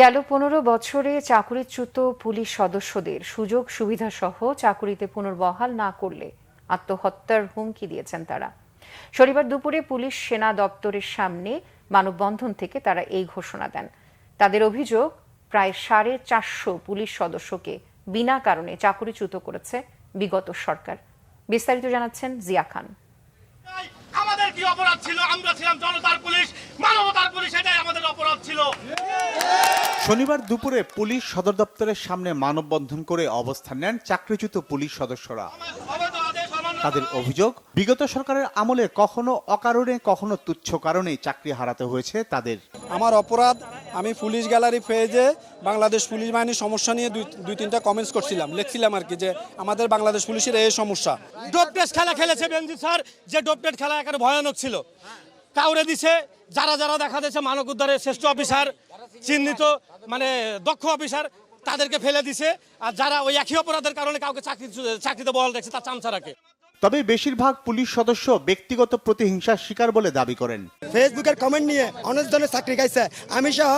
গেল ১৫ বছরে চাকরিচ্যুত পুলিশ সদস্যদের সুযোগ সুবিধা সহ চাকরিতে পুনর্বহাল না করলে আত্মহত্যার হুমকি দিয়েছেন তারা। শনিবার দুপুরে পুলিশ সেনা দপ্তরের সামনে মানববন্ধন থেকে তারা এই ঘোষণা দেন। তাদের অভিযোগ, প্রায় ৪৫০ পুলিশ সদস্যকে বিনা কারণে চাকরিচ্যুত করেছে বিগত সরকার। বিস্তারিত জানাচ্ছেন জিয়া খান। আমাদের কি অপরাধ ছিল? আমরা ছিলাম জনতার পুলিশ, মানবতার পুলিশ, এটাই আমাদের অপরাধ ছিল। শনিবার দুপুরে পুলিশ সদর দপ্তরের সামনে মানববন্ধন করে অবস্থান নেন চাকরিচ্যুত পুলিশ সদস্যরা। তাদের অভিযোগ, বিগত সরকারের আমলে কখনো অকারণে কখনো তুচ্ছ কারণেই চাকরি হারাতে হয়েছে তাদের। আমার অপরাধ, আমি পুলিশ গ্যালারি পেজে বাংলাদেশ পুলিশ বাহিনীর সমস্যা নিয়ে দুই তিনটা কমেন্টস করছিলাম, লিখছিলাম আর কি, যে আমাদের বাংলাদেশ পুলিশের এই সমস্যা। ডোপটেস খেলা খেলেছে বেনজির স্যার, যে ডোপটেস খেলা একেবারে ভয়ানক ছিল। কাউরে দিছে যারা যারা দেখা যাচ্ছে মানব উদ্ধারের শ্রেষ্ঠ অফিসার, চিহ্নিত মানে দক্ষ অফিসার, তাদেরকে ফেলে দিছে। আর যারা ওই একই অপরাধের কারণে কাউকে চাকরিতে বহাল রাখছে তার চামচা রাখে। তবে বেশিরভাগ পুলিশ সদস্য ব্যক্তিগত প্রতিহিংসার শিকার বলে দাবি করেন। ফেসবুকের কমেন্ট নিয়ে অনেক ধরনের চাকরি খাইছে। আমি সহ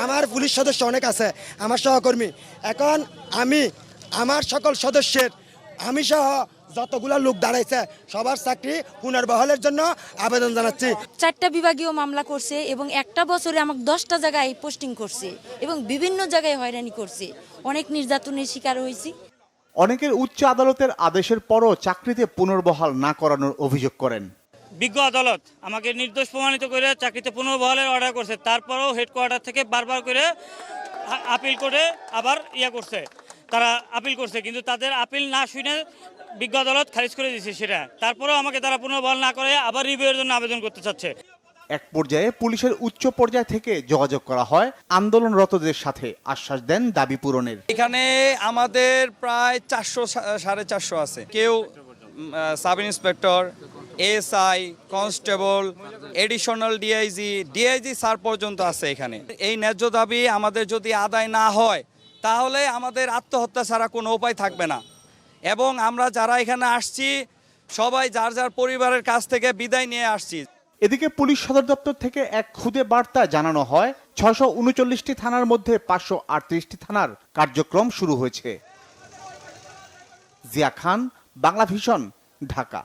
আমার পুলিশ সদস্য অনেক আছে, আমার সহকর্মী। এখন আমি আমার সকল সদস্যের, আমি সহ যতগুলো লোক দাঁড়াইছে সবার চাকরি পুনর্বহালের জন্য আবেদন জানাচ্ছি। 4টা বিভাগীয় মামলা করছে এবং একটা বছরে আমাকে 10টা জায়গায় পোস্টিং করছে এবং বিভিন্ন জায়গায় হয়রানি করছে। অনেক নির্যাতনের শিকার হয়েছি। অনেকের উচ্চ আদালতের আদেশের পরও চাকরিতে পুনর্বহাল না করানোর অভিযোগ করেন। বিজ্ঞ আদালত আমাকে নির্দোষ প্রমাণিত করে চাকরিতে পুনর্বহালের অর্ডার করছে, তারপরেও হেডকোয়ার্টার থেকে বারবার করে আপিল করে আবার করছে, তারা আপিল করছে, কিন্তু তাদের আপিল না শুনে বিজ্ঞ আদালত খারিজ করে দিয়েছে সেটা। তারপরেও আমাকে তারা পুনর্বহাল না করে আবার রিভিউয়ের জন্য আবেদন করতে চাচ্ছে। এক পর্যায়ে পুলিশের উচ্চ পর্যায় থেকে যোগাযোগ করা হয় আন্দোলনরতদের সাথে, আশ্বাস দেন দাবি পূরণের। এখানে আমাদের প্রায় 400-450 আছে। কেউ sub inspector, SI, constable, additional DIG sir পর্যন্ত আছে এখানে। এই ন্যায্য দাবি আমাদের যদি আদায় না হয় তাহলে আমাদের আত্মহত্যা ছাড়া কোনো উপায় থাকবে না। এবং আমরা যারা এখানে আসছি সবাই যার যার পরিবারের কাছ থেকে বিদায় নিয়ে আসছি। এদিকে পুলিশ সদর দপ্তর থেকে এক খুদে বার্তা জানানো হয়, 639টি থানার মধ্যে 538টি থানার কার্যক্রম শুরু হয়েছে। জিয়া খান, বাংলা ভিশন, ঢাকা।